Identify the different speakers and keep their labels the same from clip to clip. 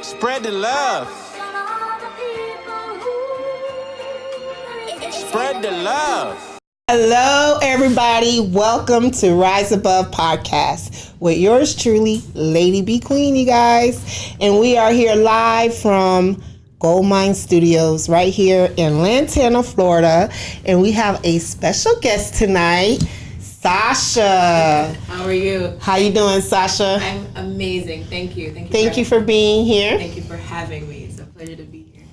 Speaker 1: Spread the love. Spread the love.
Speaker 2: Hello, everybody. Welcome to Rise Above Podcast with yours truly, Ladybee Queen, you guys. And we are here live from Gold Mine Studios right here in Lantana, Florida. And we have a special guest tonight, Sasha.
Speaker 3: How are you?
Speaker 2: How you doing, Sasha?
Speaker 3: I'm amazing. Thank you.
Speaker 2: Thank you for being here.
Speaker 3: Thank you for having me. It's a pleasure to be here.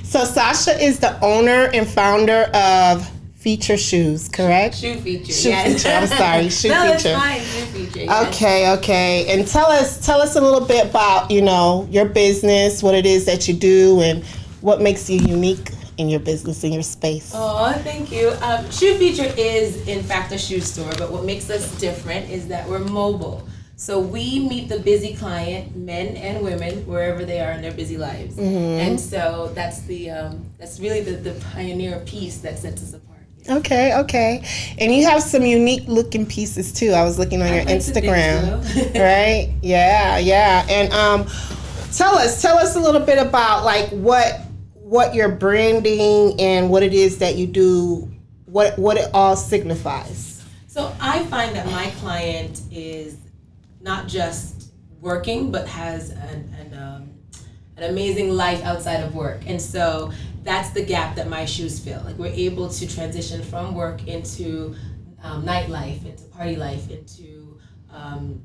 Speaker 2: So Sasha is the owner and founder of Feature Shoes, correct?
Speaker 3: Shoe Feature.
Speaker 2: Shoe
Speaker 3: yes.
Speaker 2: Feature. I'm sorry. Shoe
Speaker 3: no,
Speaker 2: Feature.
Speaker 3: No, it's fine. Shoe Feature. Yes.
Speaker 2: Okay. And tell us a little bit about, your business, what it is that you do, and what makes you unique in your business, in your space.
Speaker 3: Oh, thank you. Shoe Feature is, in fact, a shoe store, but what makes us different is that we're mobile. So we meet the busy client, men and women, wherever they are in their busy lives. Mm-hmm. And so that's really the pioneer piece that sets us apart.
Speaker 2: Okay. And you have some unique looking pieces too. I was looking on your Instagram. So. Right? Yeah. And tell us a little bit about like what your branding and what it is that you do, what it all signifies.
Speaker 3: So I find that my client is not just working, but has an amazing life outside of work. And so that's the gap that my shoes fill. Like we're able to transition from work into nightlife, into party life, into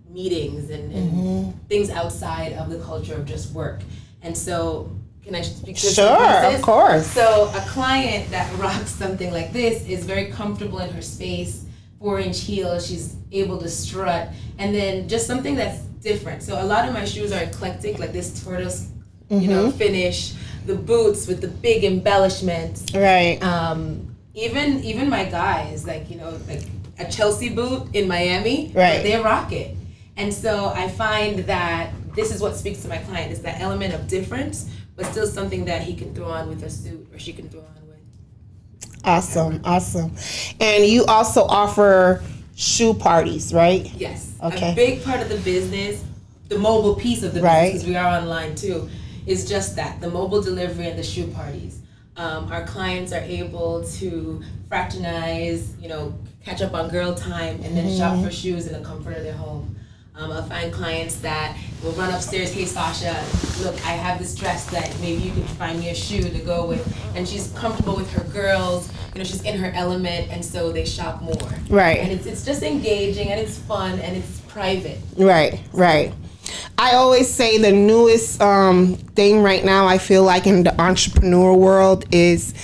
Speaker 3: meetings and things outside of the culture of just work. And so, can I speak to
Speaker 2: Sure, of course.
Speaker 3: So a client that rocks something like this is very comfortable in her space, 4-inch heels, she's able to strut, and then just something that's different. So a lot of my shoes are eclectic, like this tortoise, finish, the boots with the big embellishments.
Speaker 2: Right.
Speaker 3: Even my guys, like a Chelsea boot in Miami,
Speaker 2: right,
Speaker 3: they rock it. And so I find that this is what speaks to my client, is that element of difference, but still something that he can throw on with a suit or she can throw on with.
Speaker 2: Awesome. And you also offer shoe parties, right?
Speaker 3: Yes.
Speaker 2: Okay.
Speaker 3: A big part of the business, the mobile piece of the business, because we are online too, is just that, the mobile delivery and the shoe parties. Our clients are able to fraternize, catch up on girl time, and then shop for shoes in the comfort of their home. I'll find clients that will run upstairs, hey Sasha, look, I have this dress that maybe you can find me a shoe to go with. And she's comfortable with her girls, she's in her element, and so they shop more.
Speaker 2: Right.
Speaker 3: And it's just engaging, and it's fun, and it's private.
Speaker 2: Right. I always say the newest thing right now, I feel like in the entrepreneur world, is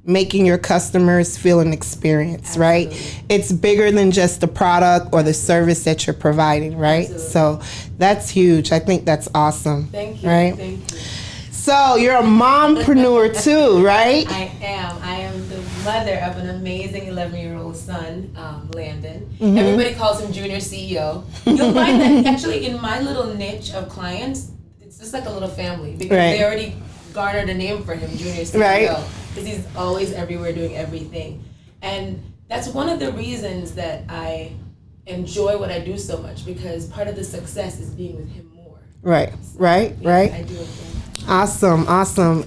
Speaker 2: making your customers feel an experience. Absolutely. Right? It's bigger than just the product or the service that you're providing, right? Absolutely. So that's huge. I think that's awesome.
Speaker 3: Thank you.
Speaker 2: Right?
Speaker 3: Thank you.
Speaker 2: So you're a mompreneur too, right?
Speaker 3: I am the mother of an amazing 11-year-old son, Landon. Mm-hmm. Everybody calls him Junior CEO. You'll find that actually in my little niche of clients, it's just like a little family, because they already garnered a name for him, Junior CEO. Right. Because he's always everywhere doing everything. And that's one of the reasons that I enjoy what I do so much, because part of the success is being with him more.
Speaker 2: Right.
Speaker 3: I do it.
Speaker 2: Awesome.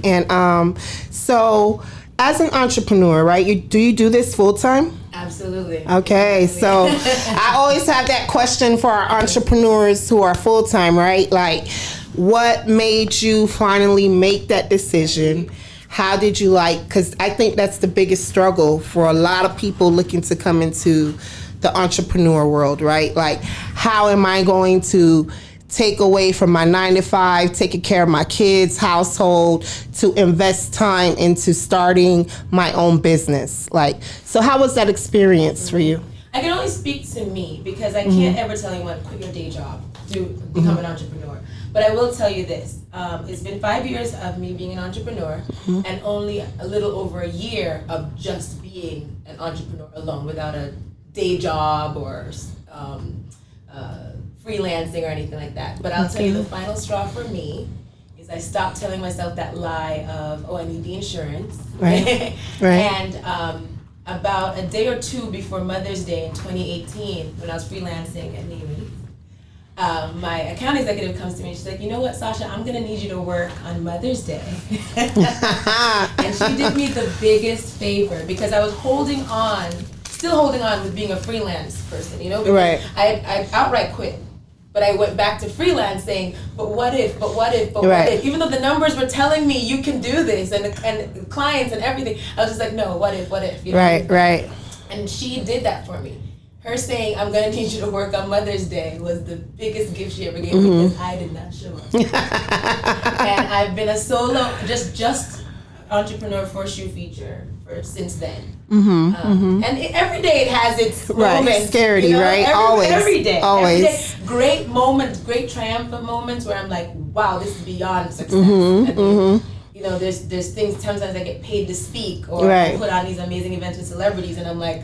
Speaker 2: And so as an entrepreneur, right, do you do this full time?
Speaker 3: Absolutely.
Speaker 2: Okay, so I always have that question for our entrepreneurs who are full time, right? Like, what made you finally make that decision? How did you because I think that's the biggest struggle for a lot of people looking to come into the entrepreneur world, right? Like, how am I going to take away from my 9-to-5, taking care of my kids' household, to invest time into starting my own business? So how was that experience for you?
Speaker 3: I can only speak to me, because I can't ever tell anyone, quit your day job to become an entrepreneur. But I will tell you this, it's been 5 years of me being an entrepreneur, and only a little over a year of just being an entrepreneur alone, without a day job or freelancing or anything like that. But I'll tell you, the final straw for me is I stopped telling myself that lie of, I need the insurance.
Speaker 2: Right.
Speaker 3: And about a day or two before Mother's Day in 2018, when I was freelancing at Neiman's, my account executive comes to me and she's like, you know what, Sasha, I'm gonna need you to work on Mother's Day. And she did me the biggest favor because I was still holding on with being a freelance person, you know? Because I outright quit. But I went back to freelance saying, but what if, what if? Even though the numbers were telling me you can do this and clients and everything, I was just like, no, what if? You know?
Speaker 2: Right.
Speaker 3: And she did that for me. Her saying, I'm going to need you to work on Mother's Day was the biggest gift she ever gave me because I did not show up. And I've been a solo, just entrepreneur for Shoe Feature since then. And every day it has its moments.
Speaker 2: Scaredy, you know? Right?
Speaker 3: Every day.
Speaker 2: Always.
Speaker 3: Every day. Great moments, great triumphant moments where I'm like, wow, this is beyond success. You know, there's things, sometimes I get paid to speak or I put on these amazing events with celebrities and I'm like,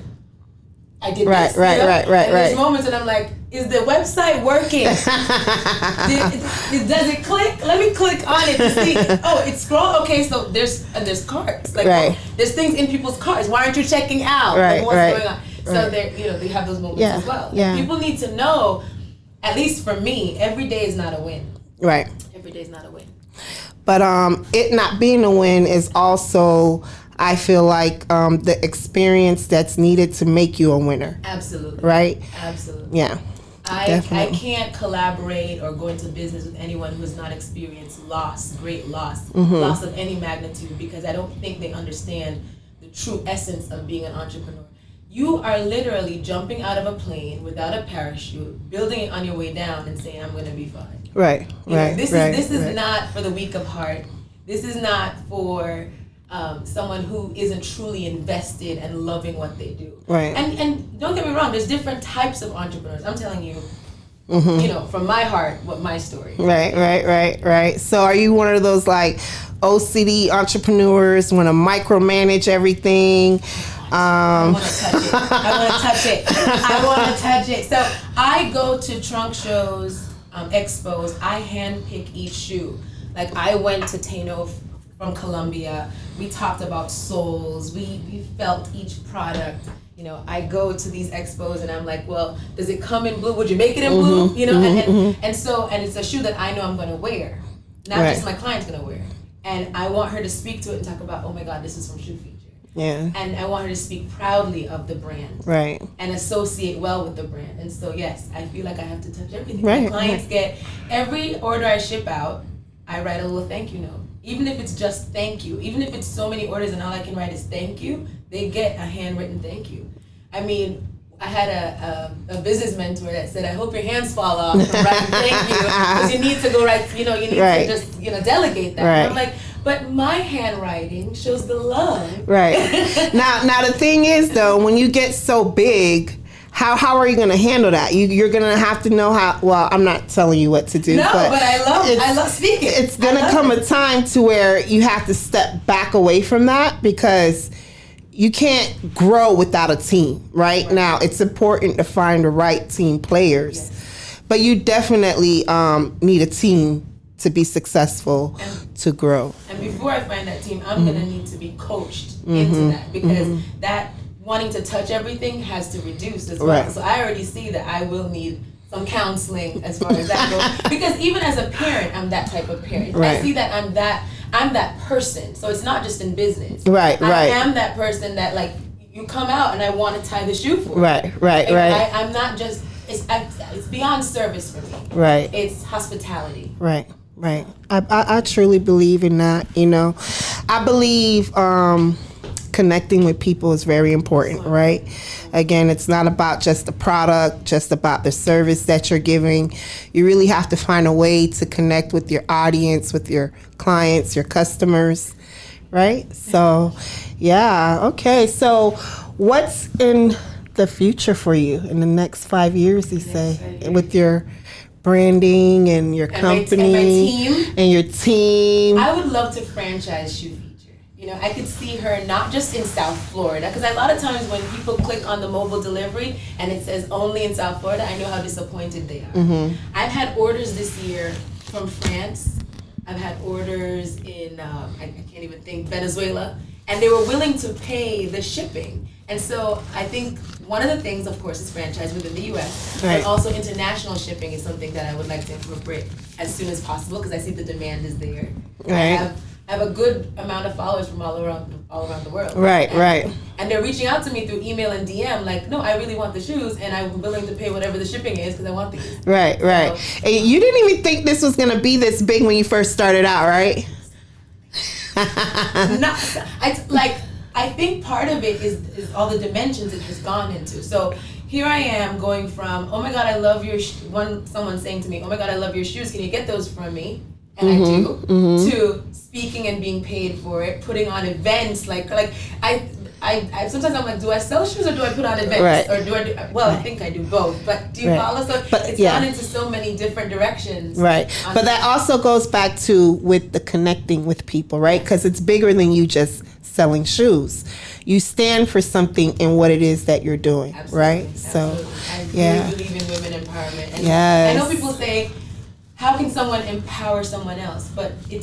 Speaker 3: I did this. Right. There's moments and I'm like, is the website working? Does it click? Let me click on it to see. Oh, it's scroll. Okay, so there's carts. Like there's things in people's carts. Why aren't you checking out? What's going on? So they have those moments as well. Yeah. People need to know, at least for me, every day is not a win.
Speaker 2: Right.
Speaker 3: Every day is not a win.
Speaker 2: But it not being a win is also, I feel like, the experience that's needed to make you a winner.
Speaker 3: Absolutely.
Speaker 2: Right?
Speaker 3: Absolutely.
Speaker 2: Yeah.
Speaker 3: I can't collaborate or go into business with anyone who has not experienced great loss of any magnitude, because I don't think they understand the true essence of being an entrepreneur. You are literally jumping out of a plane without a parachute, building it on your way down and saying, I'm going to be fine. Right. This is not for the weak of heart. This is not for someone who isn't truly invested and loving what they do. Right. And don't get me wrong, there's different types of entrepreneurs. I'm telling you, you know, from my heart, what my story is. Right. So are you one of those like OCD entrepreneurs, want to micromanage everything? I want to touch it. So I go to trunk shows, expos. I handpick each shoe. Like I went to Tano from Colombia. We talked about soles. We felt each product. You know, I go to these expos and I'm like, well, does it come in blue? Would you make it in blue? You know, and it's a shoe that I know I'm going to wear, not just my client's going to wear. And I want her to speak to it and talk about, oh my God, this is from Shoe Feature. Yeah. And I want her to speak proudly of the brand. Right. And associate well with the brand. And so, yes, I feel like I have to touch everything. My clients get, every order I ship out, I write a little thank you note. Even if it's just thank you, even if it's so many orders and all I can write is thank you, they get a handwritten thank you. I mean, I had a business mentor that said, I hope your hands fall off from writing thank you, because you need to go write, you need to just, delegate that. And I'm like, but my handwriting shows the love. Right. Now the thing is though, when you get so big, how are you going to handle that? You're going to have to know how. Well, I'm not telling you what to do. No, but I love speaking. It's going to come a time to where you have to step back away from that, because you can't grow without a team. Right now, it's important to find the right team players, but you definitely need a team to be successful, to grow. And before I find that team, I'm going to need to be coached into that, because that wanting to touch everything has to reduce as well. Right. So I already see that I will need some counseling as far as that goes. Because even as a parent, I'm that type of parent. Right. I see that I'm that person. So it's not just in business. Right. I am that person that, like, you come out and I want to tie the shoe for you. Right. I'm not just, it's beyond service for me. Right. It's hospitality. Right. I truly believe in that, I believe connecting with people is very important, right? Again, it's not about just the product, just about the service that you're giving. You really have to find a way to connect with your audience, with your clients, your customers, right? So, yeah, okay. So what's in the future for you in the next 5 years, you say, with your branding and your company and your team? I would love to franchise Shoe Feature. I could see her not just in South Florida, because a lot of times when people click on the mobile delivery and it says only in South Florida, I know how disappointed they are. I've had orders this year from France. I've had orders in, I can't even think, Venezuela. and they were willing to pay the shipping. And so I think one of the things, of course, is franchise within the U.S.,
Speaker 2: right.
Speaker 3: but also international shipping is something that I would like to incorporate as soon as possible because I see the demand is there.
Speaker 2: Right.
Speaker 3: I have a good amount of followers from all around the world.
Speaker 2: Right, right.
Speaker 3: And they're reaching out to me through email and DM, like, no, I really want the shoes, and I'm willing to pay whatever the shipping is because I want these.
Speaker 2: Right, right.
Speaker 3: So,
Speaker 2: and you didn't even think this was gonna be this big when you first started out, right?
Speaker 3: I think part of it is all the dimensions it has gone into. So here I am going from, oh my God, I love your someone saying to me, oh my God, I love your shoes. Can you get those for me? And I do. To speaking and being paid for it, putting on events like I sometimes I'm like, do I sell shoes or do I put on events?
Speaker 2: Right.
Speaker 3: Or do I do, well, I think I do both, but do you follow? So it's gone into so many different directions.
Speaker 2: Right. But that also goes back to with the connecting with people, right? Because it's bigger than you just selling shoes. You stand for something in what it is that you're doing, right?
Speaker 3: Absolutely.
Speaker 2: So,
Speaker 3: I really believe in women empowerment. And
Speaker 2: yes.
Speaker 3: I know people say, how can someone empower someone else? But you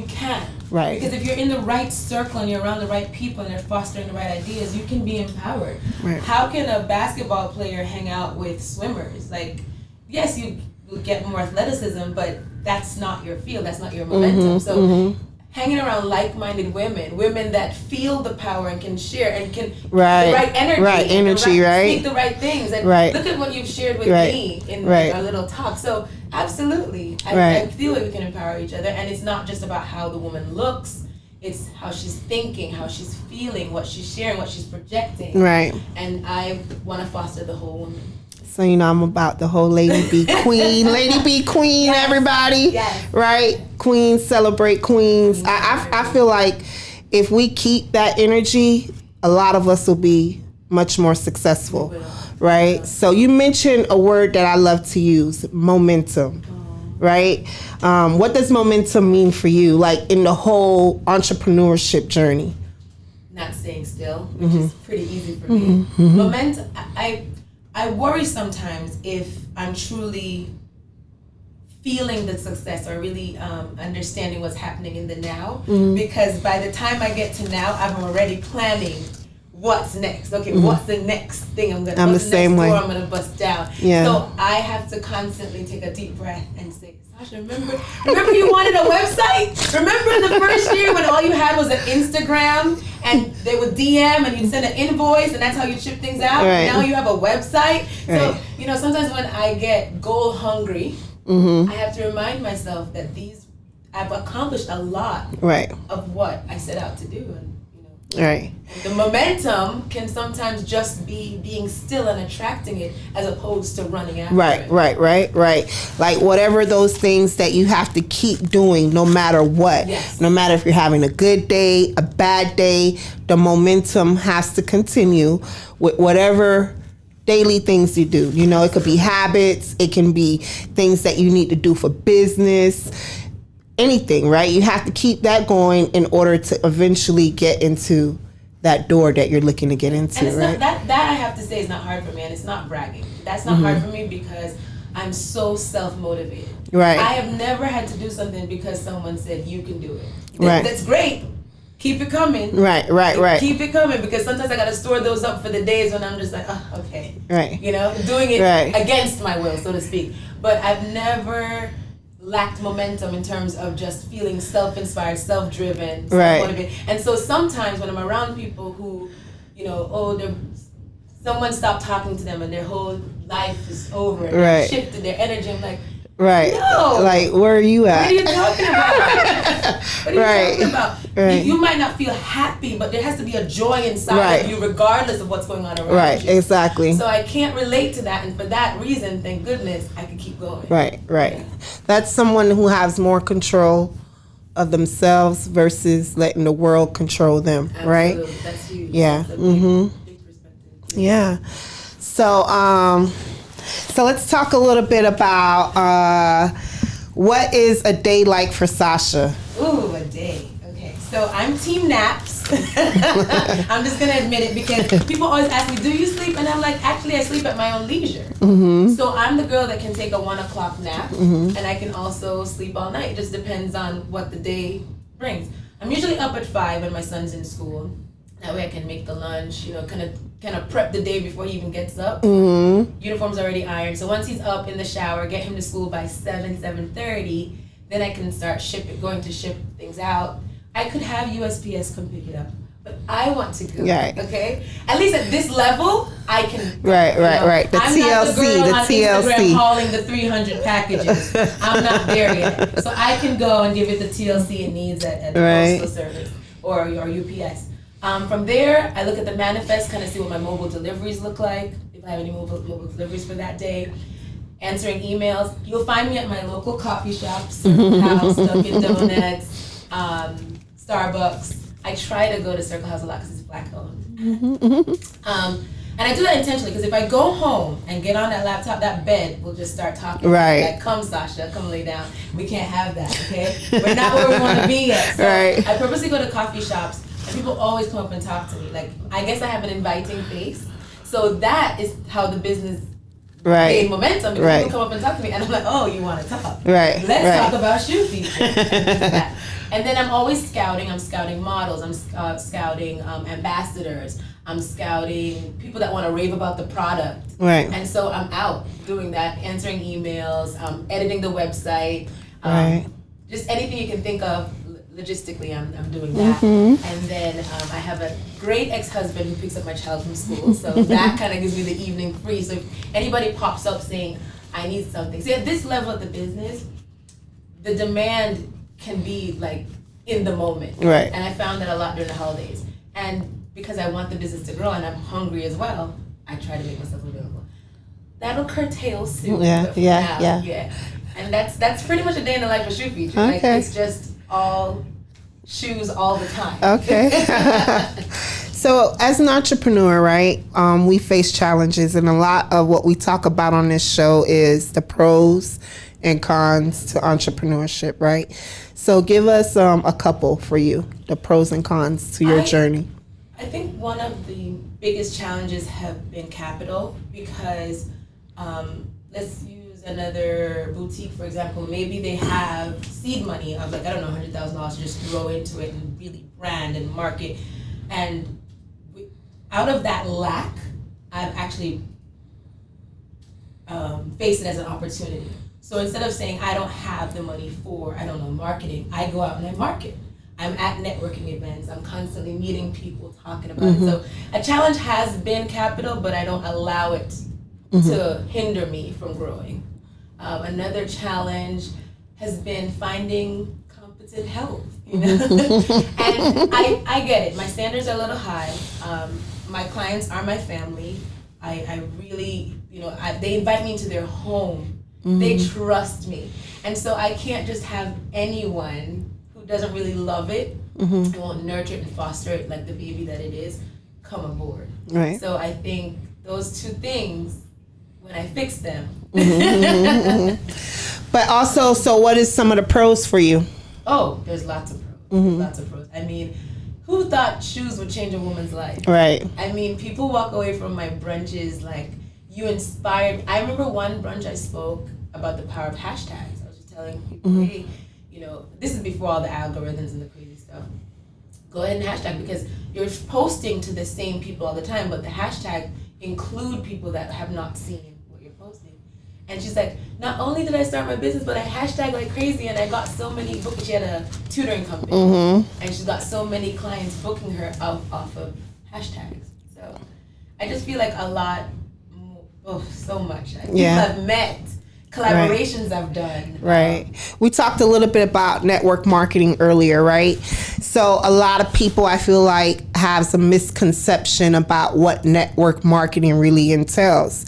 Speaker 3: can.
Speaker 2: Right.
Speaker 3: Because if you're in the right circle and you're around the right people and they're fostering the right ideas, you can be empowered.
Speaker 2: Right.
Speaker 3: How can a basketball player hang out with swimmers? Like, yes, you will get more athleticism, but that's not your field. That's not your momentum. So hanging around like-minded women that feel the power and can share and can the right energy, speak the right things. And look at what you've shared with me in our little talk. So absolutely, I feel like we can empower each other, and it's not just about how the woman looks. It's how she's thinking, how she's feeling, what she's sharing, what she's projecting.
Speaker 2: Right.
Speaker 3: And I want to foster the whole woman.
Speaker 2: So, I'm about the whole Ladybee queen. Ladybee queen, yes. Everybody.
Speaker 3: Yes.
Speaker 2: Right? Queens celebrate queens. I feel like if we keep that energy, a lot of us will be much more successful. Right? So you mentioned a word that I love to use, momentum. Right? What does momentum mean for you, like in the whole entrepreneurship journey?
Speaker 3: Not staying still, which is pretty easy for me. Momentum, I worry sometimes if I'm truly feeling the success or really understanding what's happening in the now, because by the time I get to now, I'm already planning what's next. Okay, what's the next thing I'm gonna?
Speaker 2: I'm
Speaker 3: what's
Speaker 2: the
Speaker 3: the
Speaker 2: same
Speaker 3: next
Speaker 2: way.
Speaker 3: door I'm gonna bust down.
Speaker 2: Yeah.
Speaker 3: So I have to constantly take a deep breath and say, Sasha, remember you wanted a website? Remember the first year when all you had was an Instagram and they would DM and you'd send an invoice and that's how you ship things out?
Speaker 2: Right.
Speaker 3: Now you have a website.
Speaker 2: Right.
Speaker 3: So, sometimes when I get goal hungry, I have to remind myself that I've accomplished a lot of what I set out to do. And,
Speaker 2: Right.
Speaker 3: the momentum can sometimes just be being still and attracting it as opposed to running after it.
Speaker 2: Right. Like whatever those things that you have to keep doing no matter what.
Speaker 3: Yes.
Speaker 2: No matter if you're having a good day, a bad day, the momentum has to continue with whatever daily things you do. It could be habits, it can be things that you need to do for business. Anything, right? You have to keep that going in order to eventually get into that door that you're looking to get into,
Speaker 3: and it's
Speaker 2: right?
Speaker 3: Not, that I have to say is not hard for me, and it's not bragging. That's not hard for me because I'm so self-motivated.
Speaker 2: Right.
Speaker 3: I have never had to do something because someone said, you can do it.
Speaker 2: Right.
Speaker 3: That's great. Keep it coming.
Speaker 2: Right.
Speaker 3: Keep it coming because sometimes I got to store those up for the days when I'm just like, oh, okay.
Speaker 2: Right.
Speaker 3: Doing it against my will, so to speak. But I've never lacked momentum in terms of just feeling self-inspired, self-driven, self-motivated. And so sometimes when I'm around people who, someone stopped talking to them and their whole life is over and they've shifted their energy, I'm like, no.
Speaker 2: Like, where are you at?
Speaker 3: What are you talking about? What are you talking about?
Speaker 2: Right.
Speaker 3: You might not feel happy, but there has to be a joy inside of you regardless of what's going on around you.
Speaker 2: Exactly.
Speaker 3: So I can't relate to that, and for that reason, thank goodness, I can keep going.
Speaker 2: Right. Yeah. That's someone who has more control of themselves versus letting the world control them, right?
Speaker 3: Absolutely. That's huge.
Speaker 2: Yeah.
Speaker 3: That's a big perspective.
Speaker 2: Yeah. So let's talk a little bit about what is a day like for Sasha?
Speaker 3: Ooh, a day. Okay. So I'm team naps. I'm just going to admit it because people always ask me, do you sleep? And I'm like, actually, I sleep at my own leisure. So I'm the girl that can take a 1 o'clock nap and I can also sleep all night. It just depends on what the day brings. I'm usually up at 5 when my son's in school. That way I can make the lunch, kind of prep the day before he even gets up. Uniform's already ironed. So once he's up in the shower, get him to school by 7:30, then I can start going to ship things out. I could have USPS come pick it up, but I want to go. Right. Okay? At least at this level, I can.
Speaker 2: Right. The
Speaker 3: I'm
Speaker 2: TLC,
Speaker 3: not the girl on
Speaker 2: TLC.
Speaker 3: Instagram hauling the 300 packages. I'm not there yet. So I can go and give it the TLC it needs at the postal service or UPS. From there, I look at the manifest, kind of see what my mobile deliveries look like, if I have any mobile deliveries for that day. Answering emails. You'll find me at my local coffee shops, Circle House, Dunkin' Donuts, Starbucks. I try to go to Circle House a lot because it's Black owned. And I do that intentionally because if I go home and get on that laptop, that bed will just start talking.
Speaker 2: Right.
Speaker 3: Like, come Sasha, come lay down. We can't have that, okay? We're not where we want to be yet. So I purposely go to coffee shops and people always come up and talk to me. Like, I guess I have an inviting face. So that is how the business gained momentum because people come up and talk to me and I'm like, oh, you want to talk. Let's talk about shoe features. And then I'm always scouting. I'm scouting models. I'm scouting ambassadors. I'm scouting people that want to rave about the product. And so I'm out doing that, answering emails, editing the website, just anything you can think of. Logistically, I'm doing that. And then I have a great ex-husband who picks up my child from school. So that kind of gives me the evening free. So if anybody pops up saying, I need something. See, at this level of the business, the demand can be like in the moment. And I found that a lot during the holidays. And because I want the business to grow and I'm hungry as well, I try to make myself available. That'll curtail soon. Yeah. And that's pretty much a day in the life of Shoe Feature. Like, it's just all shoes all the time.
Speaker 2: So as an entrepreneur, right, we face challenges, and a lot of what we talk about on this show is the pros and cons to entrepreneurship, right? So give us a couple for you, the pros and cons to your journey.
Speaker 3: I think one of the biggest challenges have been capital because let's use another boutique, for example. Maybe they have seed money of $100,000 to just throw into it and really brand and market. And out of that lack, I've actually faced it as an opportunity. So instead of saying I don't have the money for, marketing, I go out and I market. I'm at networking events. I'm constantly meeting people, talking about it. So a challenge has been capital, but I don't allow it to hinder me from growing. Another challenge has been finding competent help. And I get it. My standards are a little high. My clients are my family. I really, they invite me into their home. They trust me. And so I can't just have anyone doesn't really love it and won't nurture it and foster it like the baby that it is, come aboard. So I think those two things, when I fix them.
Speaker 2: But also, so what is some of the pros for you?
Speaker 3: Oh, there's lots of pros. Lots of pros. I mean, who thought shoes would change a woman's life? I mean, people walk away from my brunches like, you inspired. I remember one brunch I spoke about the power of hashtags. I was just telling people, hey, this is before all the algorithms and the crazy stuff. Go ahead and hashtag because you're posting to the same people all the time, but the hashtag include people that have not seen what you're posting. And she's like, not only did I start my business, but I hashtag like crazy and I got so many bookings. She had a tutoring company and she got so many clients booking her off of hashtags. So I just feel like a lot, so much. People I've met, collaborations I've done. We talked a little bit about network marketing earlier, right? So a lot of people, I feel like, have some misconception about what network marketing really entails.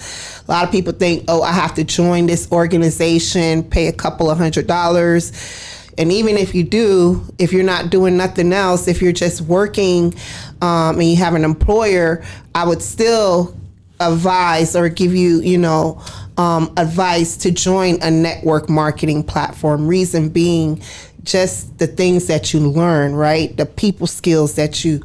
Speaker 3: A lot of people think, oh, I have to join this organization, pay a couple of $100. And even if you do, if you're not doing nothing else, if you're just working and you have an employer, I would still advise or give you, advice to join a network marketing platform. Reason being, just the things that you learn, right? The people skills that you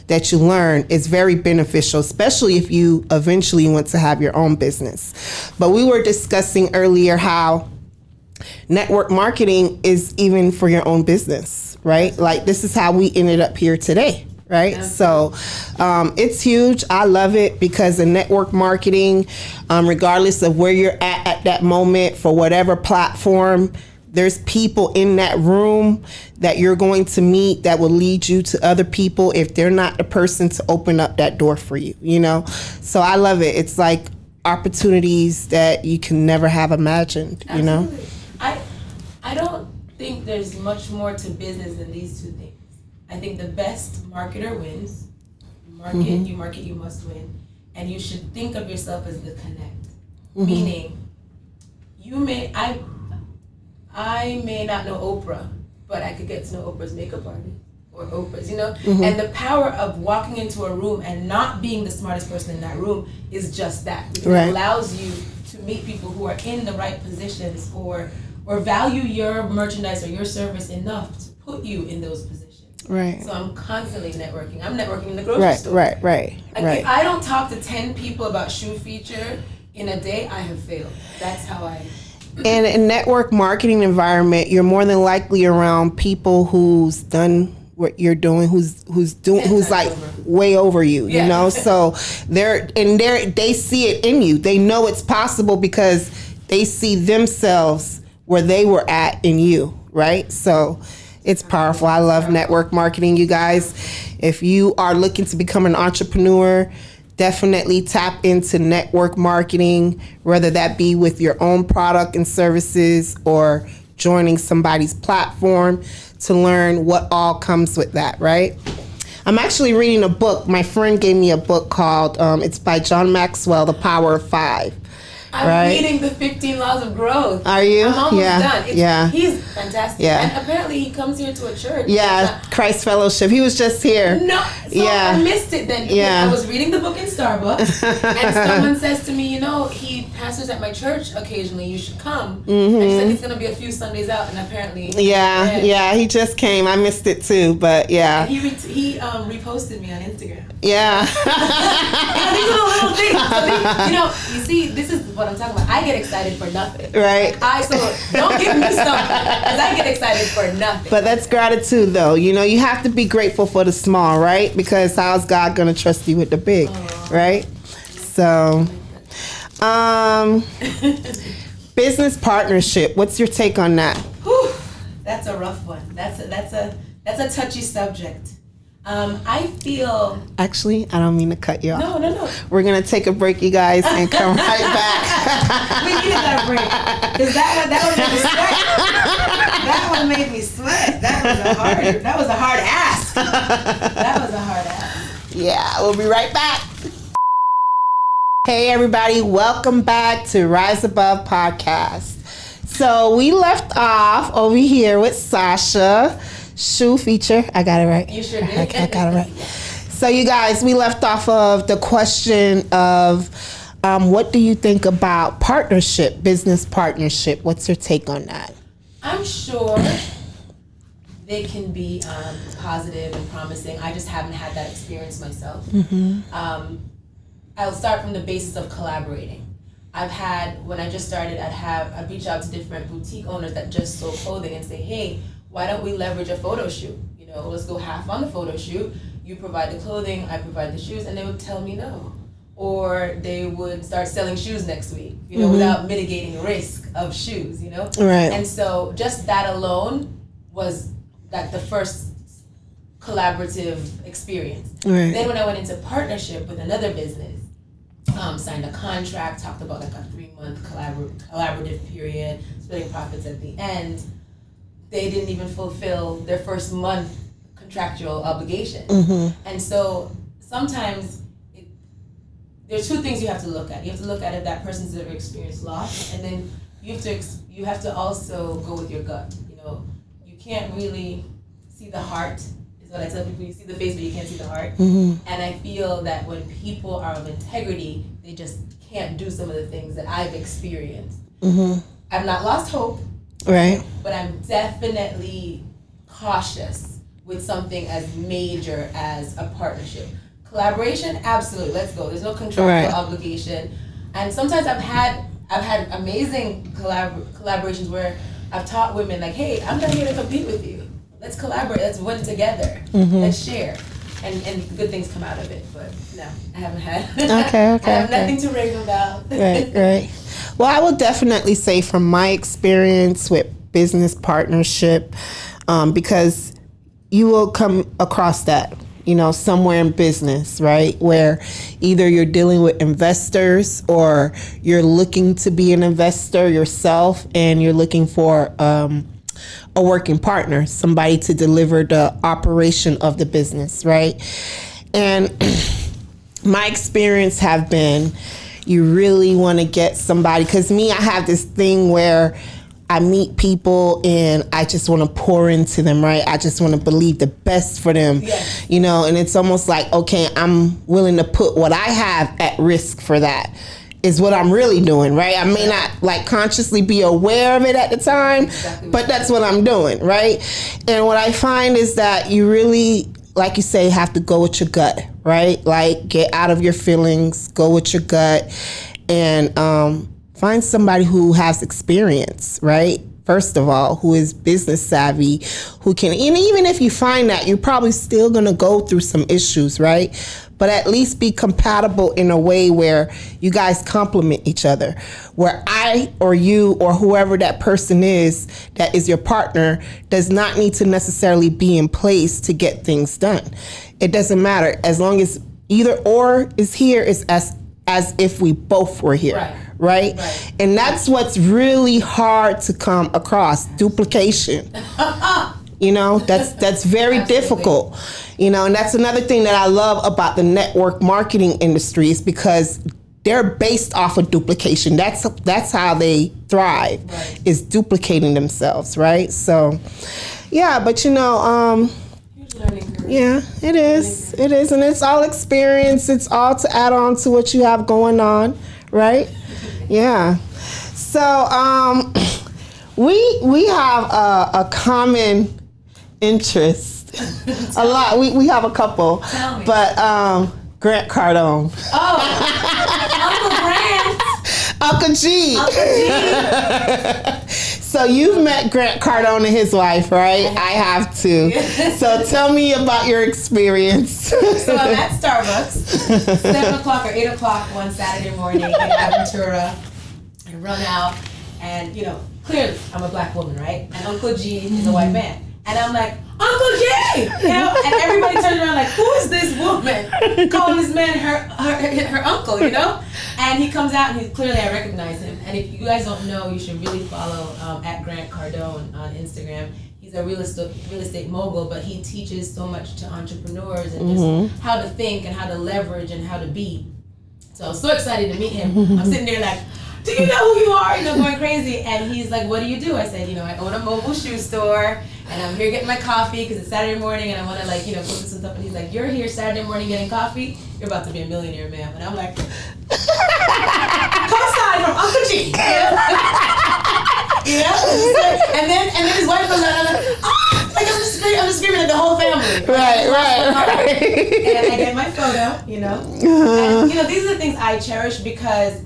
Speaker 3: learn is very beneficial, especially if you eventually want to have your own business. But we were discussing earlier how network marketing is even for your own business,
Speaker 2: right? Like this is how we ended up here today. Right. Yeah. So it's huge. I love it because in network marketing, regardless of where you're at that moment for whatever platform, there's people in that room that you're going to meet that will lead you to other people if they're not the person to open up that door for you, you know? So I love it. It's like opportunities that you can never have imagined, you know?
Speaker 3: I don't think there's much more to business than these two things. I think the best marketer wins. You market, you must win. And you should think of yourself as the connect. Meaning, I may not know Oprah, but I could get to know Oprah's makeup artist or Oprah's, you know? And the power of walking into a room and not being the smartest person in that room is just that. Because it allows you to meet people who are in the right positions or value your merchandise or your service enough to put you in those positions.
Speaker 2: Right.
Speaker 3: So I'm constantly networking. I'm networking in the grocery store.
Speaker 2: Right.
Speaker 3: If I don't talk to 10 people about shoe feature in a day, I have failed. That's how I...
Speaker 2: And in network marketing environment, you're more than likely around people who's done what you're doing, who's like way over you, you know? So they see it in you. They know it's possible because they see themselves where they were at in you, right? So it's powerful. I love network marketing, you guys. If you are looking to become an entrepreneur, definitely tap into network marketing, whether that be with your own product and services or joining somebody's platform to learn what all comes with that, right? I'm actually reading a book. My friend gave me a book called, it's by John Maxwell, The Power of Five.
Speaker 3: I'm reading the 15 Laws of Growth.
Speaker 2: Are you?
Speaker 3: I'm almost done. He's fantastic.
Speaker 2: Yeah.
Speaker 3: And apparently he comes here to a church.
Speaker 2: Yeah, Christ Fellowship. He was just here.
Speaker 3: No, so I missed it then. Yeah. I was reading the book in Starbucks and someone says to me, you know, he pastors at my church occasionally. You should come. And she said he's going to be a few Sundays out and apparently.
Speaker 2: Yeah, he just came. I missed it too, but yeah.
Speaker 3: And he reposted me on Instagram.
Speaker 2: Yeah.
Speaker 3: These are the little things. So you see, this is what I'm talking about. I get excited for nothing.
Speaker 2: Right.
Speaker 3: So don't give me something because I get excited for nothing.
Speaker 2: But that's gratitude though. You know, you have to be grateful for the small, right? Because how's God going to trust you with the big, right? So, business partnership. What's your take on that?
Speaker 3: Whew, that's a rough one. That's a touchy subject. I feel...
Speaker 2: Actually, I don't mean to cut you off.
Speaker 3: No.
Speaker 2: We're going to take a break, you guys, and come right back.
Speaker 3: We needed that break. Because that one made me sweat. That was a hard ask. That was a hard ask.
Speaker 2: Yeah, we'll be right back. Hey, everybody. Welcome back to Rise Above Podcast. So we left off over here with Sasha. Shoe feature. I got it right.
Speaker 3: You sure did.
Speaker 2: I got it right. So you guys, we left off of the question of what do you think about partnership, business partnership? What's your take on that?
Speaker 3: I'm sure they can be positive and promising. I just haven't had that experience myself. I'll start from the basis of collaborating. When I just started, I'd reach out to different boutique owners that just sold clothing and say, hey, why don't we leverage a photo shoot? You know, let's go half on the photo shoot. You provide the clothing, I provide the shoes, and they would tell me no. Or they would start selling shoes next week, you know, without mitigating risk of shoes, you know?
Speaker 2: Right.
Speaker 3: And so just that alone was like the first collaborative experience.
Speaker 2: Right.
Speaker 3: Then when I went into partnership with another business, signed a contract, talked about like a 3-month collaborative period, splitting profits at the end. They didn't even fulfill their first month contractual obligation. And so sometimes there's two things you have to look at. You have to look at if that person's ever experienced loss, and then you have to also go with your gut. You know, you can't really see the heart, is what I tell people. You see the face, but you can't see the heart. And I feel that when people are of integrity, they just can't do some of the things that I've experienced. I've not lost hope.
Speaker 2: Right.
Speaker 3: But I'm definitely cautious with something as major as a partnership. Collaboration, absolutely, let's go. There's no contractual obligation. And sometimes I've had amazing collaborations where I've taught women like, hey, I'm not here to compete with you. let's collaborate, let's win together, let's share. And good things come out of it, but no, I haven't had.
Speaker 2: Okay.
Speaker 3: I have nothing to rave about.
Speaker 2: Right. Well, I will definitely say from my experience with business partnership, because you will come across that, somewhere in business, right? Where either you're dealing with investors or you're looking to be an investor yourself and you're looking for a working partner, somebody to deliver the operation of the business, right? And my experience have been, you really want to get somebody, because I have this thing where I meet people and I just want to pour into them, right? I just want to believe the best for them, and it's almost like, okay, I'm willing to put what I have at risk for that. Is what I'm really doing, right? I may not consciously be aware of it at the time, but that's what I'm doing, right? And what I find is that you really, like you say, have to go with your gut, right? Like, get out of your feelings, go with your gut, and find somebody who has experience, right? First of all, who is business savvy, who can, and even if you find that, you're probably still gonna go through some issues, right? But at least be compatible in a way where you guys complement each other. Where I or you or whoever that person is that is your partner does not need to necessarily be in place to get things done. It doesn't matter. As long as either or is here, it's as if we both were here. Right? And that's what's really hard to come across, duplication. That's very difficult. And that's another thing that I love about the network marketing industry is because they're based off of duplication. That's how they thrive, is duplicating themselves, right? So, yeah, but yeah, it is. It is, and it's all experience. It's all to add on to what you have going on, right? Yeah. So, we have a common interest. A lot. We have a couple.
Speaker 3: Tell me.
Speaker 2: But Grant Cardone.
Speaker 3: Oh, Uncle Grant.
Speaker 2: Uncle G.
Speaker 3: Uncle G.
Speaker 2: So you've met Grant Cardone and his wife, right? I have to. So tell me about your experience.
Speaker 3: So I'm at Starbucks, 7 o'clock or 8 o'clock one Saturday morning in Aventura. I run out, and clearly I'm a black woman, right? And Uncle G is a white man. And I'm like, Uncle G! And everybody turns around like, who is this woman calling this man her uncle, And he comes out and clearly I recognize him. And if you guys don't know, you should really follow at Grant Cardone on Instagram. He's a real estate mogul, but he teaches so much to entrepreneurs and just how to think and how to leverage and how to be. So I was so excited to meet him. I'm sitting there like, do you know who you are? Going crazy. And he's like, what do you do? I said, I own a mobile shoe store, and I'm here getting my coffee because it's Saturday morning, and I want to focus on stuff. And he's like, you're here Saturday morning getting coffee? You're about to be a millionaire, ma'am. And I'm like, co-sign from Uncle G. And then his wife comes out, and I'm like, I'm just screaming at the whole family.
Speaker 2: Right.
Speaker 3: And I get my photo, And these are the things I cherish because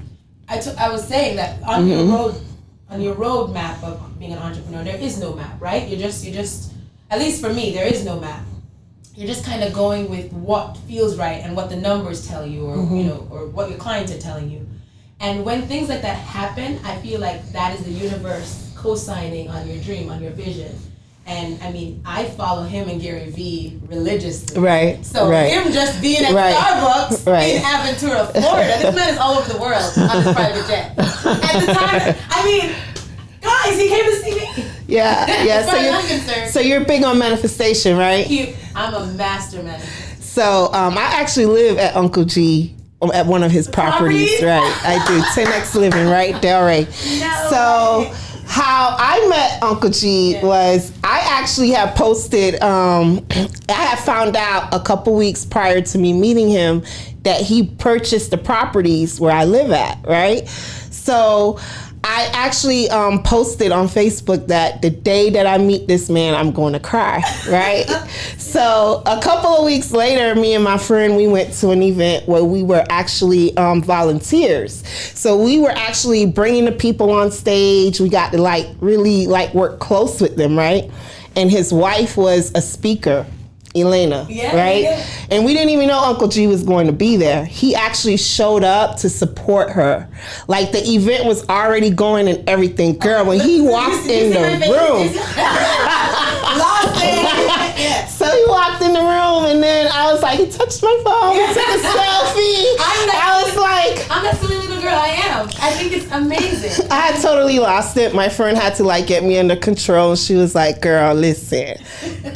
Speaker 3: I was saying that on your roadmap of being an entrepreneur, there is no map, right? You're just at least for me, there is no map. You're just kind of going with what feels right and what the numbers tell you, or or what your clients are telling you. And when things like that happen, I feel like that is the universe co-signing on your dream, on your vision. And I follow him and Gary Vee religiously. Right. So him just being at Starbucks in Aventura, Florida, this man is all over the world on his private jet. At the time, guys, he came to see me.
Speaker 2: Yeah.
Speaker 3: As far as I'm concerned.
Speaker 2: So you're big on manifestation, right?
Speaker 3: I'm a master manifester.
Speaker 2: So I actually live at Uncle G at one of his properties. Right. I do. 10X Living, right? Delray.
Speaker 3: No
Speaker 2: so
Speaker 3: way.
Speaker 2: How I met Uncle G was I actually had posted, I had found out a couple weeks prior to me meeting him that he purchased the properties where I live at, right? So I actually posted on Facebook that the day that I meet this man, I'm going to cry, right? So a couple of weeks later, me and my friend, we went to an event where we were actually volunteers. So we were actually bringing the people on stage. We got to really work close with them, right? and his wife was a speaker, Elena, right?
Speaker 3: Yeah.
Speaker 2: And we didn't even know Uncle G was going to be there. He actually showed up to support her. Like, the event was already going and everything. Girl, when he walked in the room. So he walked in the room, and then I was like, he touched my phone, he took a selfie. I was like,
Speaker 3: I'm that silly little girl. I am. I think it's amazing.
Speaker 2: I had totally lost it. My friend had to like get me under control. She was like, girl, listen,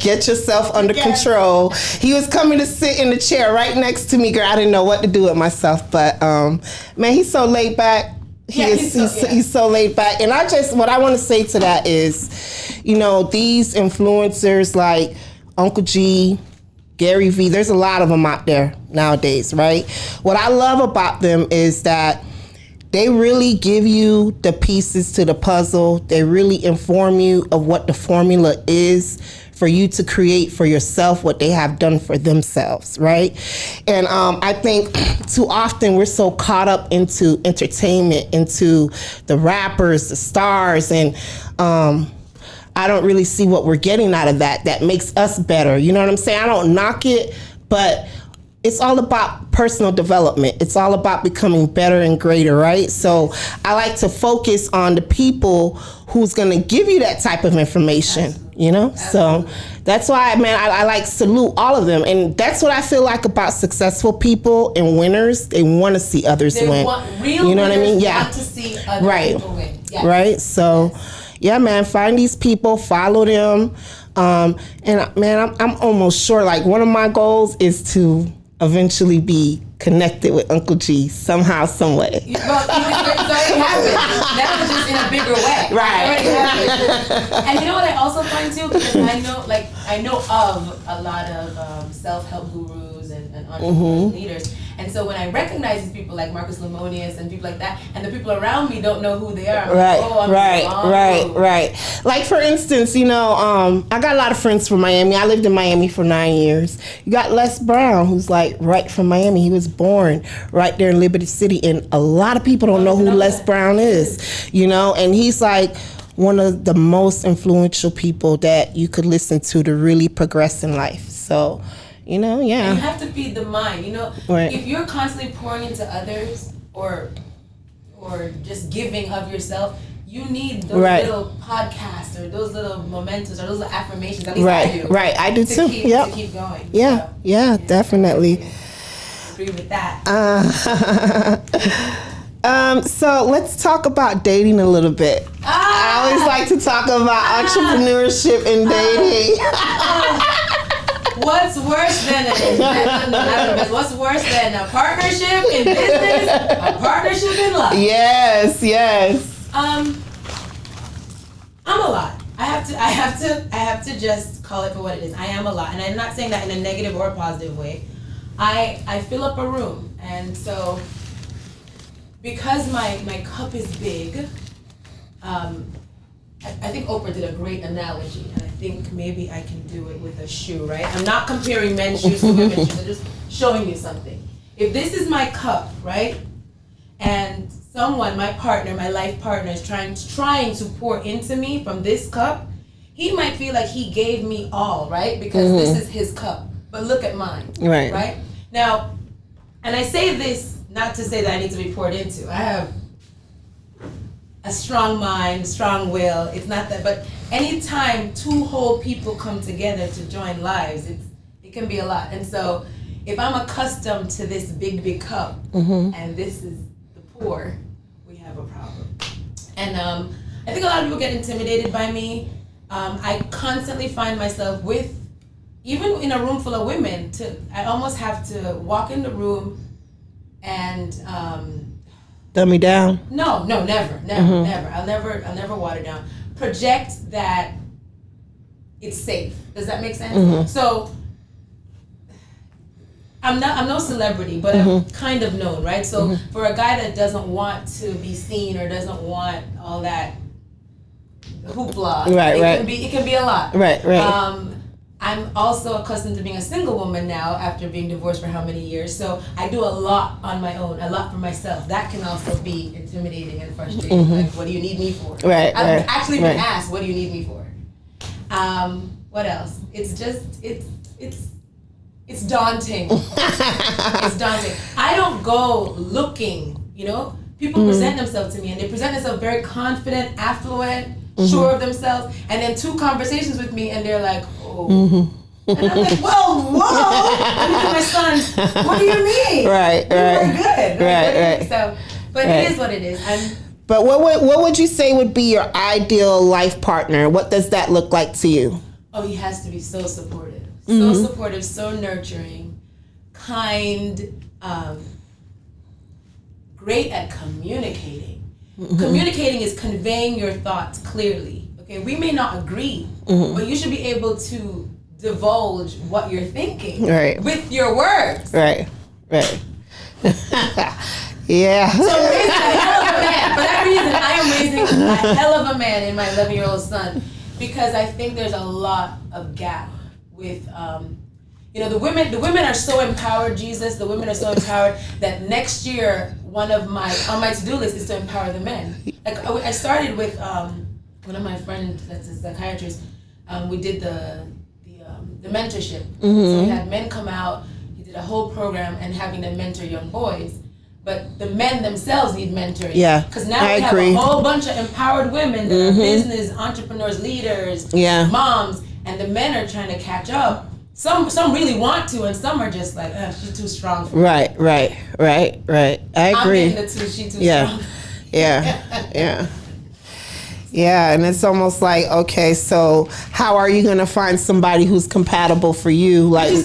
Speaker 2: get yourself under control. He was coming to sit in the chair right next to me, girl. I didn't know what to do with myself, but man, he's so laid back. He's so laid back. And what I want to say to that is, you know, these influencers like Uncle G, Gary V, there's a lot of them out there nowadays, right? What I love about them is that they really give you the pieces to the puzzle. They really inform you of what the formula is for you to create for yourself what they have done for themselves, right? And I think too often we're so caught up into entertainment, into the rappers, the stars, and I don't really see what we're getting out of that makes us better. You know what I'm saying? I don't knock it, but it's all about personal development. It's all about becoming better and greater, right? So I like to focus on the people who's going to give you that type of information, you know? So that's why, man, I like salute all of them. And that's what I feel like about successful people and winners. They want to see others win.
Speaker 3: Real
Speaker 2: you know what I mean?
Speaker 3: Yeah. Want to see other people win. Yes.
Speaker 2: Right? So, yeah, man, find these people, follow them. And, man, I'm almost sure, like, one of my goals is to eventually be connected with Uncle G somehow, some way.
Speaker 3: Well, it's already happened. Now it's just in a bigger way.
Speaker 2: Right.
Speaker 3: It already happened. And you know what I also find too, because I know of a lot of self-help gurus and entrepreneur leaders. And so when I recognize these people like Marcus Lemonius and people like that, and the people around me don't know who they are,
Speaker 2: right. Like, for instance, you know, I got a lot of friends from Miami. I lived in Miami for 9 years. You got Les Brown, who's like right from Miami. He was born right there in Liberty City, and a lot of people don't know who Les Brown is, you know, and he's like one of the most influential people that you could listen to really progress in life. So, you know, yeah.
Speaker 3: And you have to feed the mind, you know.
Speaker 2: Right.
Speaker 3: If you're constantly pouring into others or just giving of yourself, you need those little podcasts or those little mementos or those little affirmations. At least I do.
Speaker 2: Right, I do too.
Speaker 3: To keep going.
Speaker 2: Yeah,
Speaker 3: so,
Speaker 2: definitely.
Speaker 3: Agree with that.
Speaker 2: So let's talk about dating a little bit. I always like to talk about entrepreneurship and dating.
Speaker 3: What's worse than what's worse than a partnership in business? A partnership in love.
Speaker 2: Yes.
Speaker 3: I'm a lot. I have to just call it for what it is. I am a lot, and I'm not saying that in a negative or a positive way. I fill up a room, and so because my cup is big, I think Oprah did a great analogy, and I think maybe I can do it with a shoe, right? I'm not comparing men's shoes to women's shoes. I'm just showing you something. If this is my cup, right, and someone, my partner, my life partner, is trying to pour into me from this cup, he might feel like he gave me all, right? Because this is his cup. But look at mine, right? Now, and I say this not to say that I need to be poured into. I have a strong mind, strong will. It's not that, but anytime two whole people come together to join lives, it can be a lot. And so if I'm accustomed to this big cup and this is the pour, we have a problem. And I think a lot of people get intimidated by me. I constantly find myself even in a room full of women, I almost have to walk in the room and
Speaker 2: dumb me down?
Speaker 3: No, never. I'll never water down. Project that it's safe. Does that make sense? So I'm no celebrity, but I'm kind of known, right? So for a guy that doesn't want to be seen or doesn't want all that hoopla, it can be a lot.
Speaker 2: Right.
Speaker 3: I'm also accustomed to being a single woman now after being divorced for how many years. So I do a lot on my own, a lot for myself. That can also be intimidating and frustrating. Like, what do you need me for? I've actually been asked, what do you need me for? What else? It's just it's daunting. It's daunting. I don't go looking, you know? People present themselves to me and they present themselves very confident, affluent, sure of themselves, and then 2 conversations with me and they're like, oh. And I'm like, whoa. I look at my son, what do you mean?
Speaker 2: Right.
Speaker 3: We're good.
Speaker 2: Right.
Speaker 3: So, but it is what it is.
Speaker 2: But what would you say would be your ideal life partner? What does that look like to you?
Speaker 3: Oh, he has to be so supportive. So supportive, so nurturing, kind, great at communicating. Communicating is conveying your thoughts clearly. Okay, we may not agree, but you should be able to divulge what you're thinking with your words.
Speaker 2: Right. Yeah.
Speaker 3: So raising a hell of a man. For that reason, I am raising a hell of a man in my 11-year-old son, because I think there's a lot of gap with, the women are so empowered, Jesus. The women are so empowered that next year, on my to-do list is to empower the men. Like I started with one of my friends that's a psychiatrist. We did the mentorship. So we had men come out. He did a whole program and having them mentor young boys. But the men themselves need mentoring. Yeah, because now we have a whole bunch of empowered women that are business entrepreneurs, leaders, moms, and the men are trying to catch up. Some really want to, and some are just like, she's too strong for me. Right.
Speaker 2: I agree.
Speaker 3: I'm getting the two, she's too strong.
Speaker 2: Yeah, and it's almost like, okay, so how are you going to find somebody who's compatible for you? Like,
Speaker 3: I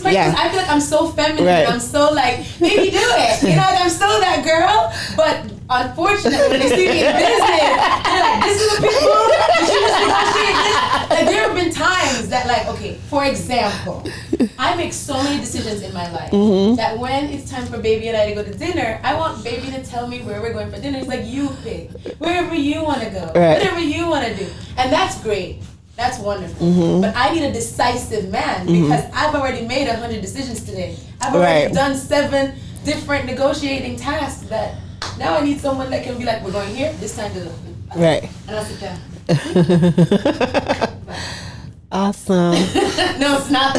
Speaker 3: feel like I'm so feminine. Right. I'm so like, baby, do it. You know, like I'm still that girl. But unfortunately, when they see me in business, they're like, this is the people. Did you just negotiate this? Like, there have been times that, like, okay, for example, I make so many decisions in my life that when it's time for baby and I to go to dinner, I want baby to tell me where we're going for dinner. It's like, you pick wherever you want to go, whatever you want to do, and that's great. That's wonderful. But I need a decisive man because I've already made 100 decisions today. I've already done 7 different negotiating tasks that now I need someone that can be like, we're going here, this time to the and I'll sit down.
Speaker 2: Awesome.
Speaker 3: No, it's not.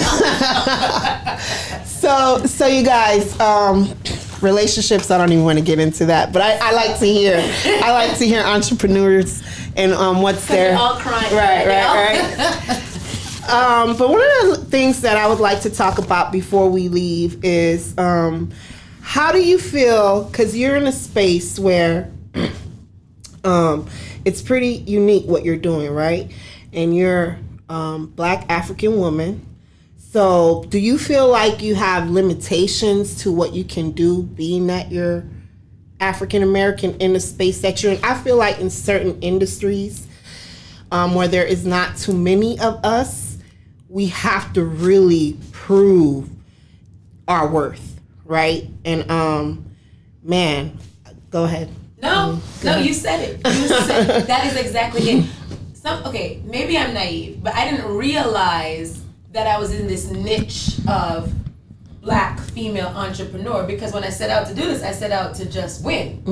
Speaker 2: So you guys, relationships, I don't even want to get into that, but I like to hear entrepreneurs and what's their
Speaker 3: all crying.
Speaker 2: Right. But one of the things that I would like to talk about before we leave is how do you feel, because you're in a space where it's pretty unique what you're doing, right? And you're Black African woman. So do you feel like you have limitations to what you can do being that you're African American in the space that you're in? I feel like in certain industries where there is not too many of us, we have to really prove our worth, right? And man, go ahead.
Speaker 3: No, you said it. That is exactly it. Okay, maybe I'm naive, but I didn't realize that I was in this niche of Black female entrepreneur, because when I set out to do this, I set out to just win.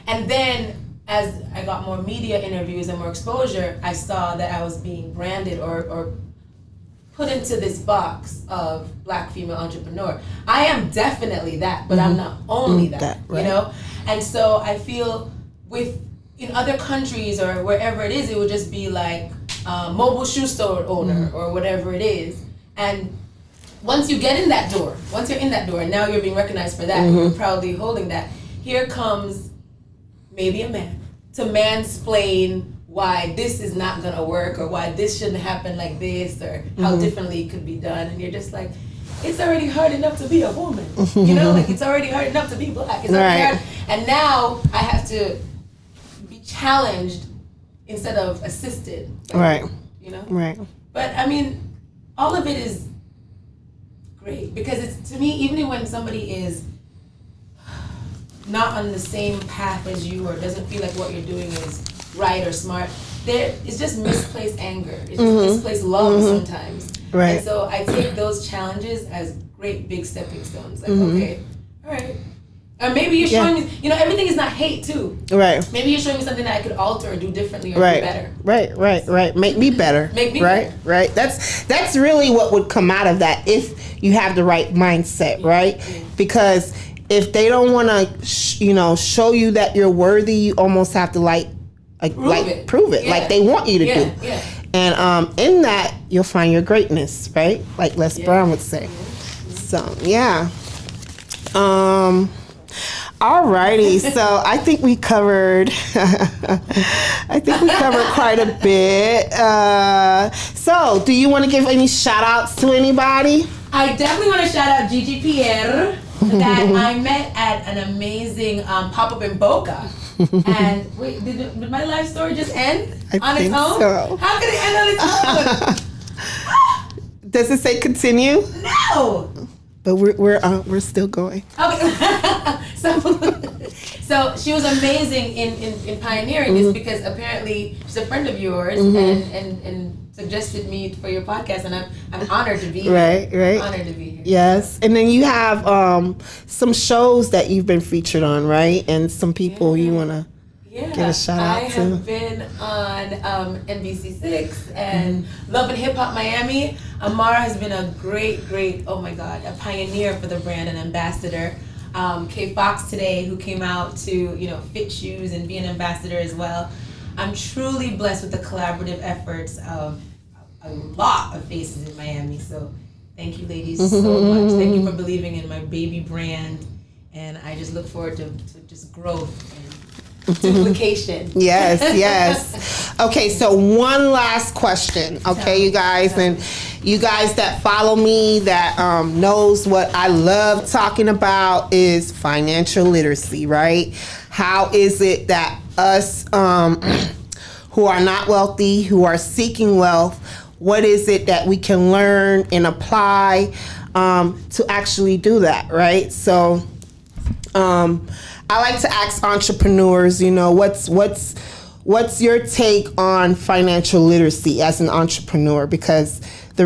Speaker 3: And then as I got more media interviews and more exposure, I saw that I was being branded or put into this box of Black female entrepreneur. I am definitely that, but I'm not only that, you know? And so I feel in other countries or wherever it is, it would just be like mobile shoe store owner or whatever it is. And once you're in that door, and now you're being recognized for that, and you're proudly holding that, here comes maybe a man to mansplain why this is not gonna work or why this shouldn't happen like this or how differently it could be done. And you're just like, it's already hard enough to be a woman. You know, like it's already hard enough to be Black. It's already hard. And now I have to be challenged instead of assisted.
Speaker 2: Right.
Speaker 3: You know?
Speaker 2: Right.
Speaker 3: But I mean, all of it is great because it's, to me, even when somebody is not on the same path as you or doesn't feel like what you're doing is right or smart, it's just misplaced anger. It's just misplaced love sometimes.
Speaker 2: Right.
Speaker 3: And so I take those challenges as great big stepping stones. Like, okay, all right, Or maybe you're showing me, everything is not hate too.
Speaker 2: Right.
Speaker 3: Maybe you're showing me something that I could alter or do differently or do better.
Speaker 2: Right. Make me better.
Speaker 3: Make me
Speaker 2: better.
Speaker 3: better.
Speaker 2: Right. That's really what would come out of that if you have the right mindset, right? Yeah. Because if they don't want to, show you that you're worthy, you almost have to prove it, like they want you to do. Yeah. And in that, you'll find your greatness, right? Like Les Brown would say. So yeah. Alrighty, so I think we covered quite a bit. So do you want to give any shout outs to anybody?
Speaker 3: I definitely want to shout out Gigi Pierre that I met at an amazing pop-up in Boca. And wait, did my life story just end on its own? So. How could it end on its own?
Speaker 2: Does it say continue?
Speaker 3: No.
Speaker 2: But we're still going.
Speaker 3: Okay. So she was amazing in pioneering this because apparently she's a friend of yours and suggested me for your podcast, and I'm honored to be here. Right. Honored to be here.
Speaker 2: Yes, and then you have some shows that you've been featured on, right? And some people you want to give a shout out to.
Speaker 3: I have been on NBC6 and Love and Hip Hop Miami. Amara has been a great, a pioneer for the brand and ambassador. Kay Fox today, who came out to fit shoes and be an ambassador as well. I'm truly blessed with the collaborative efforts of a lot of faces in Miami. So thank you, ladies, so much. Thank you for believing in my baby brand, and I just look forward to just growth and duplication.
Speaker 2: Yes. Okay, so one last question, okay, you guys, and you guys that follow me that knows what I love talking about is financial literacy, right? How is it that us who are not wealthy, who are seeking wealth, what is it that we can learn and apply to actually do that, right? So I like to ask entrepreneurs, what's your take on financial literacy as an entrepreneur? Because the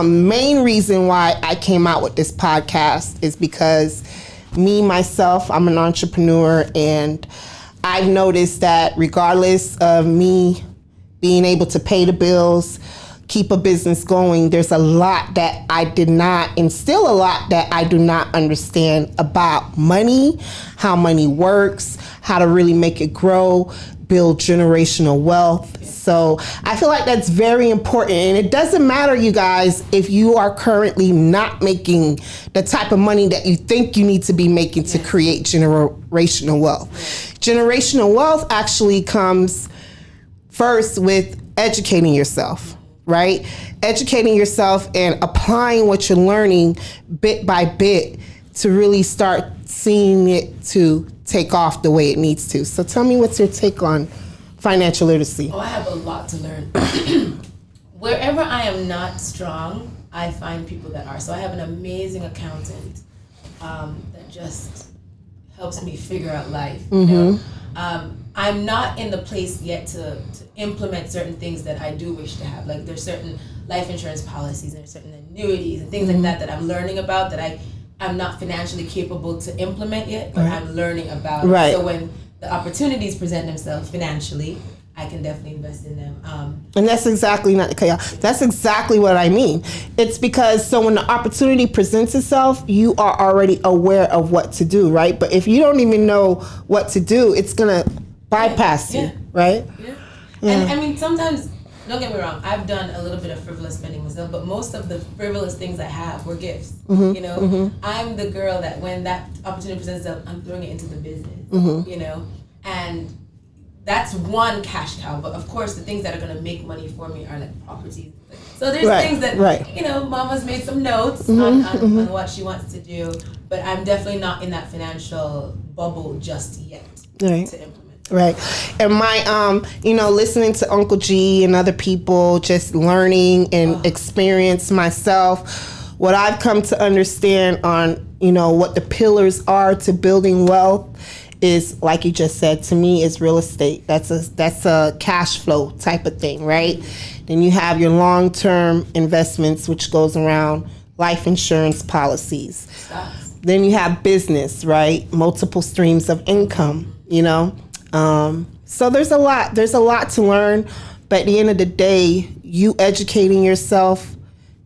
Speaker 2: main reason why I came out with this podcast is because myself, I'm an entrepreneur, and I've noticed that regardless of me being able to pay the bills, keep a business going, there's a lot that I did not, and still a lot that I do not understand about money, how money works, how to really make it grow, build generational wealth. So I feel like that's very important. And it doesn't matter, you guys, if you are currently not making the type of money that you think you need to be making to create generational wealth. Generational wealth actually comes first with educating yourself, right? Educating yourself and applying what you're learning bit by bit to really start seeing it to take off the way it needs to. So tell me, what's your take on financial literacy?
Speaker 3: Oh, I have a lot to learn. Wherever I am not strong, I find people that are. So I have an amazing accountant that just helps me figure out life. I'm not in the place yet to implement certain things that I do wish to have. Like there's certain life insurance policies and there's certain annuities and things like that I'm learning about that I'm not financially capable to implement yet, but I'm learning about it. So when the opportunities present themselves financially, I can definitely invest in them.
Speaker 2: And that's exactly that's exactly what I mean. It's because when the opportunity presents itself, you are already aware of what to do, right? But if you don't even know what to do, it's gonna bypass you, right?
Speaker 3: Yeah. And I mean, sometimes, don't get me wrong, I've done a little bit of frivolous spending myself, but most of the frivolous things I have were gifts. I'm the girl that when that opportunity presents itself, I'm throwing it into the business, and that's one cash cow. But of course, the things that are going to make money for me are like properties. So there's things that, Mama's made some notes on what she wants to do, but I'm definitely not in that financial bubble just yet to implement.
Speaker 2: Right. And my, listening to Uncle G and other people, just learning and experience myself, what I've come to understand on, what the pillars are to building wealth is, like you just said, to me, is real estate. That's a cash flow type of thing, right? Then you have your long-term investments, which goes around life insurance policies.
Speaker 3: Stocks.
Speaker 2: Then you have business, right? Multiple streams of income, you know? So there's a lot to learn, but at the end of the day, you educating yourself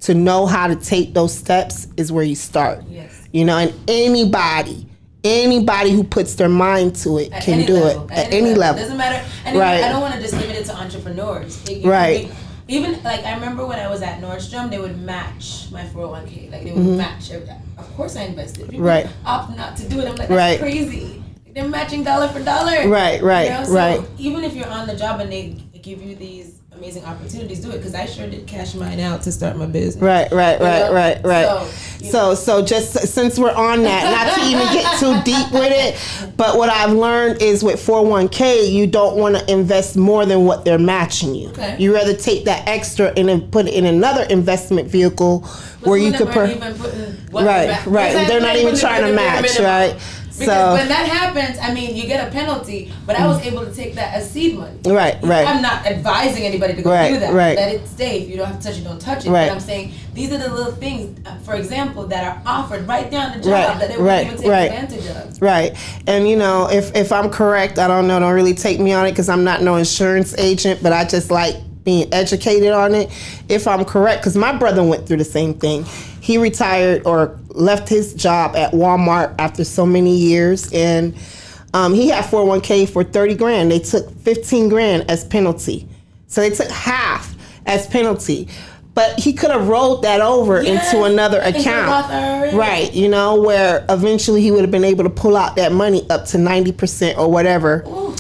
Speaker 2: to know how to take those steps is where you start.
Speaker 3: Yes.
Speaker 2: You know, and anybody who puts their mind to it can do it at any level.
Speaker 3: It doesn't matter. And
Speaker 2: Right.
Speaker 3: I don't want to just limit it to entrepreneurs.
Speaker 2: Right.
Speaker 3: Even like I remember when I was at Nordstrom, they would match my 401k. Like they would match. Of course, I invested. People
Speaker 2: Right.
Speaker 3: opt not to do it. I'm like, that's
Speaker 2: Right.
Speaker 3: crazy. They're matching dollar for dollar.
Speaker 2: Right.
Speaker 3: You know? So
Speaker 2: Right.
Speaker 3: even if you're on the job and they give you these amazing opportunities, do it, because I sure did cash mine out to start my business.
Speaker 2: Right. So just since we're on that, not to even get too deep with it, but what I've learned is with 401k, you don't want to invest more than what they're matching you.
Speaker 3: Okay.
Speaker 2: You rather take that extra and then put it in another investment vehicle where you could
Speaker 3: Right.
Speaker 2: They're not even trying to match, right?
Speaker 3: Because when that happens, I mean, you get a penalty, but I was able to take that as seed money.
Speaker 2: Right.
Speaker 3: I'm not advising anybody to go do that.
Speaker 2: Right.
Speaker 3: Let it stay. If you don't have to touch it, don't touch it.
Speaker 2: Right.
Speaker 3: But I'm saying these are the little things, for example, that are offered right down the job that they wouldn't even take advantage of.
Speaker 2: Right. And, you know, if I'm correct, I don't know, don't really take me on it because I'm not no insurance agent, but I just like being educated on it. If I'm correct, because my brother went through the same thing. He retired or left his job at Walmart after so many years, and he had 401k for 30 grand. They took 15 grand as penalty. So they took half as penalty. But he could have rolled that over into another account. Right, you know, where eventually he would have been able to pull out that money up to 90% or whatever.
Speaker 3: Ooh.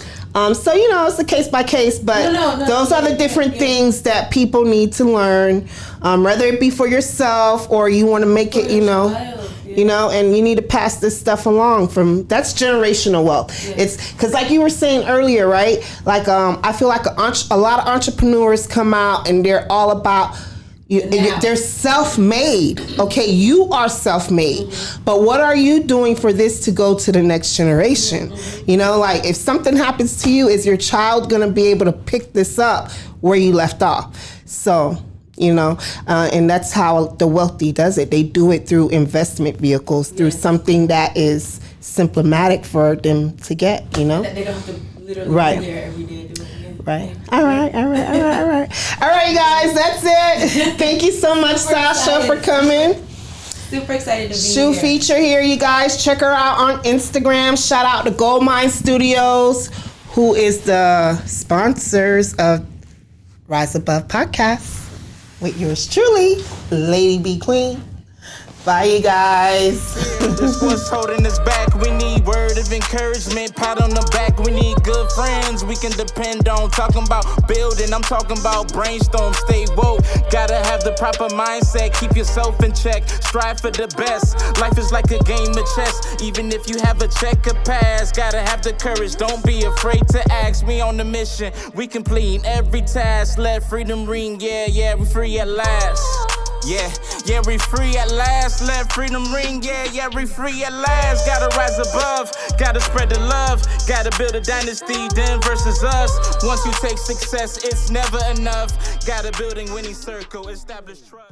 Speaker 2: So, you know, it's a case by case, but those are the different things that people need to learn, whether it be for yourself or you want to make it, you know, and you need to pass this stuff along that's generational wealth. Yeah. It's because like you were saying earlier, right? Like, I feel like a lot of entrepreneurs come out and they're all about, they're self-made. Okay, you are self-made. Mm-hmm. But what are you doing for this to go to the next generation? Mm-hmm. You know, like if something happens to you, is your child going to be able to pick this up where you left off? So, you know, and that's how the wealthy does it. They do it through investment vehicles, through something that is symptomatic for them to get, you know?
Speaker 3: That they don't have to literally be there every day doing it.
Speaker 2: Right. All right, guys, that's it. Thank you so much, Sasha, for coming.
Speaker 3: Super excited to be
Speaker 2: Shoe
Speaker 3: here.
Speaker 2: feature here, you guys. Check her out on Instagram. Shout out to Goldmine Studios, who is the sponsors of Rise Above Podcast. With yours truly, Ladybee Queen. Bye, you guys.
Speaker 1: This was holding us back. We need word of encouragement, pat on the back. We need good friends we can depend on. Talking about building, I'm talking about brainstorm. Stay woke, gotta have the proper mindset. Keep yourself in check, strive for the best. Life is like a game of chess. Even if you have a checker pass, gotta have the courage. Don't be afraid to ask. We on the mission, we complete every task. Let freedom ring, yeah, we free at last. Yeah, we free at last. Let freedom ring, yeah, we free at last. Gotta rise above, gotta spread the love. Gotta build a dynasty, them versus us. Once you take success, it's never enough. Gotta build a winning circle, establish trust.